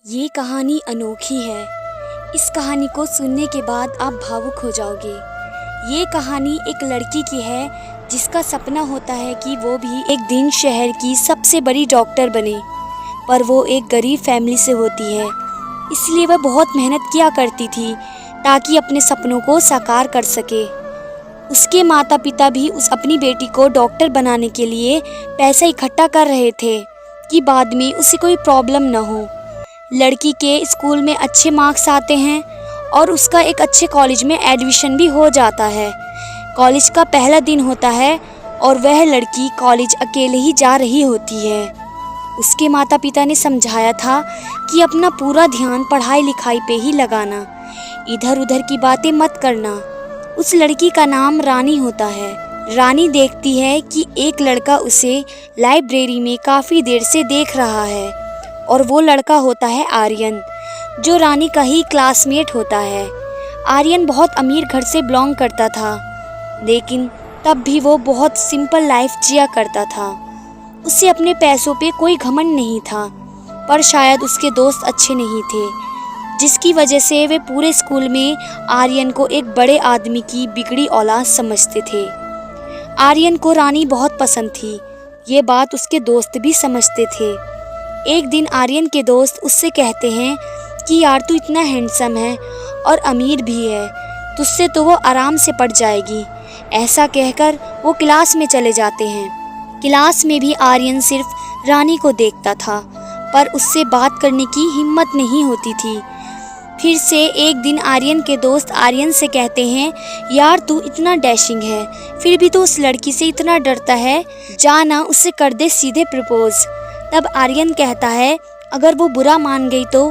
ये कहानी अनोखी है। इस कहानी को सुनने के बाद आप भावुक हो जाओगे। ये कहानी एक लड़की की है जिसका सपना होता है कि वो भी एक दिन शहर की सबसे बड़ी डॉक्टर बने, पर वो एक गरीब फैमिली से होती है। इसलिए वह बहुत मेहनत किया करती थी ताकि अपने सपनों को साकार कर सके। उसके माता पिता भी अपनी बेटी को डॉक्टर बनाने के लिए पैसा इकट्ठा कर रहे थे कि बाद में उसे कोई प्रॉब्लम न हो। लड़की के स्कूल में अच्छे मार्क्स आते हैं और उसका एक अच्छे कॉलेज में एडमिशन भी हो जाता है। कॉलेज का पहला दिन होता है और वह लड़की कॉलेज अकेले ही जा रही होती है। उसके माता पिता ने समझाया था कि अपना पूरा ध्यान पढ़ाई लिखाई पे ही लगाना, इधर उधर की बातें मत करना। उस लड़की का नाम रानी होता है। रानी देखती है कि एक लड़का उसे लाइब्रेरी में काफ़ी देर से देख रहा है और वो लड़का होता है आर्यन, जो रानी का ही क्लासमेट होता है। आर्यन बहुत अमीर घर से बिलोंग करता था, लेकिन तब भी वो बहुत सिंपल लाइफ जिया करता था। उसे अपने पैसों पे कोई घमंड नहीं था, पर शायद उसके दोस्त अच्छे नहीं थे, जिसकी वजह से वे पूरे स्कूल में आर्यन को एक बड़े आदमी की बिगड़ी औलाद समझते थे। आर्यन को रानी बहुत पसंद थी, ये बात उसके दोस्त भी समझते थे। एक दिन आर्यन के दोस्त उससे कहते हैं कि यार तू इतना हैंडसम है और अमीर भी है, तुझसे तो वो आराम से पढ़ जाएगी। ऐसा कहकर वो क्लास में चले जाते हैं। क्लास में भी आर्यन सिर्फ रानी को देखता था, पर उससे बात करने की हिम्मत नहीं होती थी। फिर से एक दिन आर्यन के दोस्त आर्यन से कहते हैं, यार तू इतना डैशिंग है, फिर भी तो उस लड़की से इतना डरता है, जा ना उससे कर दे सीधे प्रपोज। तब आर्यन कहता है, अगर वो बुरा मान गई तो?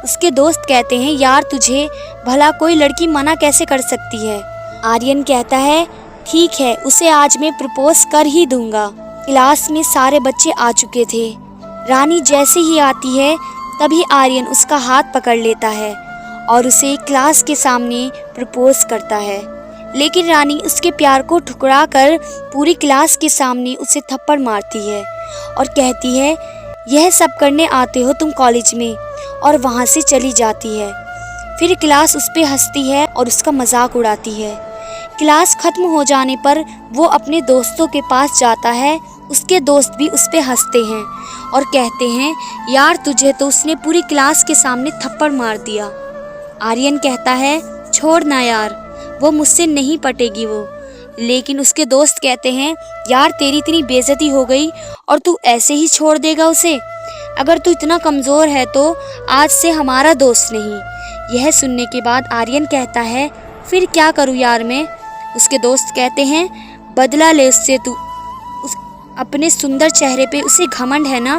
उसके दोस्त कहते हैं, यार तुझे भला कोई लड़की मना कैसे कर सकती है? आर्यन कहता है, ठीक है, उसे आज मैं प्रपोज कर ही दूंगा। क्लास में सारे बच्चे आ चुके थे। रानी जैसे ही आती है तभी आर्यन उसका हाथ पकड़ लेता है और उसे क्लास के सामने प्रपोज करता है। लेकिन रानी उसके प्यार को ठुकरा कर पूरी क्लास के सामने उसे थप्पड़ मारती है और कहती है, यह सब करने आते हो तुम कॉलेज में? और वहाँ से चली जाती है। फिर क्लास उस पे हंसती है और उसका मजाक उड़ाती है। क्लास खत्म हो जाने पर वो अपने दोस्तों के पास जाता है। उसके दोस्त भी उस पे हंसते हैं और कहते हैं, यार तुझे तो उसने पूरी क्लास के सामने थप्पड़ मार दिया। आर्यन कहता है, छोड़ ना यार, वो मुझसे नहीं पटेगी वो। लेकिन उसके दोस्त कहते हैं, यार तेरी इतनी बेइज्जती हो गई और तू ऐसे ही छोड़ देगा उसे? अगर तू इतना कमज़ोर है तो आज से हमारा दोस्त नहीं। यह सुनने के बाद आर्यन कहता है, फिर क्या करूँ यार मैं? उसके दोस्त कहते हैं, बदला ले उससे तू। अपने सुंदर चेहरे पे उसे घमंड है ना,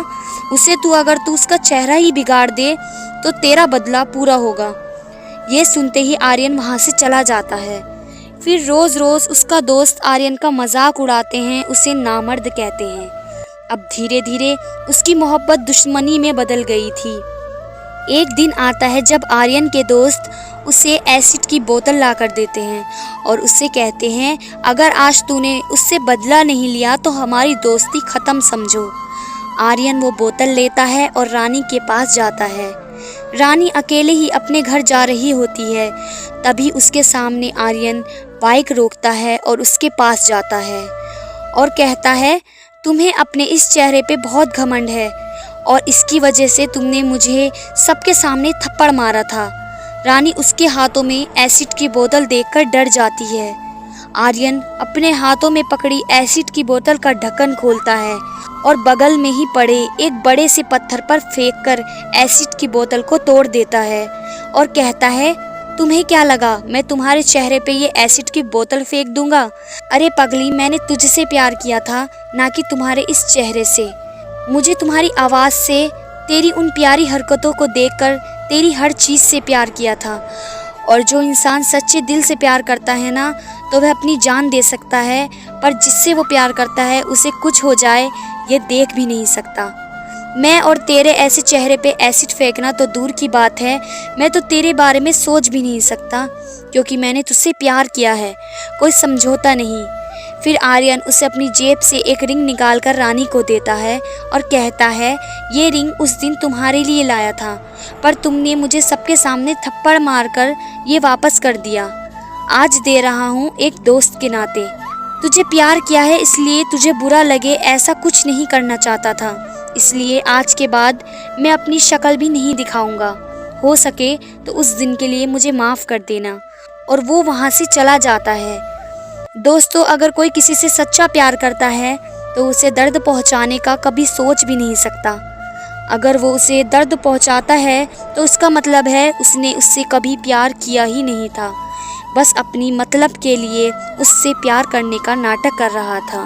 अगर तू उसका चेहरा ही बिगाड़ दे तो तेरा बदला पूरा होगा। ये सुनते ही आर्यन वहाँ से चला जाता है। फिर रोज़ रोज़ उसका दोस्त आर्यन का मजाक उड़ाते हैं, उसे नामर्द कहते हैं। अब धीरे धीरे उसकी मोहब्बत दुश्मनी में बदल गई थी। एक दिन आता है जब आर्यन के दोस्त उसे एसिड की बोतल ला कर देते हैं और उससे कहते हैं, अगर आज तूने उससे बदला नहीं लिया तो हमारी दोस्ती ख़त्म समझो। आर्यन वो बोतल लेता है और रानी के पास जाता है। रानी अकेले ही अपने घर जा रही होती है। तभी उसके सामने आर्यन बाइक रोकता है और उसके पास जाता है और कहता है, तुम्हें अपने इस चेहरे पे बहुत घमंड है और इसकी वजह से तुमने मुझे सबके सामने थप्पड़ मारा था। रानी उसके हाथों में एसिड की बोतल देखकर डर जाती है। आर्यन अपने हाथों में पकड़ी एसिड की बोतल का ढक्कन खोलता है और बगल में ही पड़े एक बड़े से पत्थर पर फेंककर एसिड की बोतल को तोड़ देता है और कहता है, तुम्हें क्या लगा मैं तुम्हारे चेहरे पे ये एसिड की बोतल फेंक दूंगा? अरे पगली, मैंने तुझसे प्यार किया था, ना कि तुम्हारे इस चेहरे से। मुझे तुम्हारी आवाज़ से, तेरी उन प्यारी हरकतों को देखकर तेरी हर चीज़ से प्यार किया था। और जो इंसान सच्चे दिल से प्यार करता है ना, तो वह अपनी जान दे सकता है, पर जिससे वो प्यार करता है उसे कुछ हो जाए ये देख भी नहीं सकता। मैं और तेरे ऐसे चेहरे पे एसिड फेंकना तो दूर की बात है, मैं तो तेरे बारे में सोच भी नहीं सकता, क्योंकि मैंने तुझसे प्यार किया है, कोई समझौता नहीं। फिर आर्यन उसे अपनी जेब से एक रिंग निकालकर रानी को देता है और कहता है, ये रिंग उस दिन तुम्हारे लिए लाया था, पर तुमने मुझे सबके सामने थप्पड़ मारकर ये वापस कर दिया। आज दे रहा हूँ एक दोस्त के नाते। तुझे प्यार किया है इसलिए तुझे बुरा लगे ऐसा कुछ नहीं करना चाहता था, इसलिए आज के बाद मैं अपनी शक्ल भी नहीं दिखाऊंगा। हो सके तो उस दिन के लिए मुझे माफ़ कर देना। और वो वहाँ से चला जाता है। दोस्तों, अगर कोई किसी से सच्चा प्यार करता है तो उसे दर्द पहुँचाने का कभी सोच भी नहीं सकता। अगर वो उसे दर्द पहुँचाता है तो उसका मतलब है उसने उससे कभी प्यार किया ही नहीं था, बस अपनी मतलब के लिए उससे प्यार करने का नाटक कर रहा था।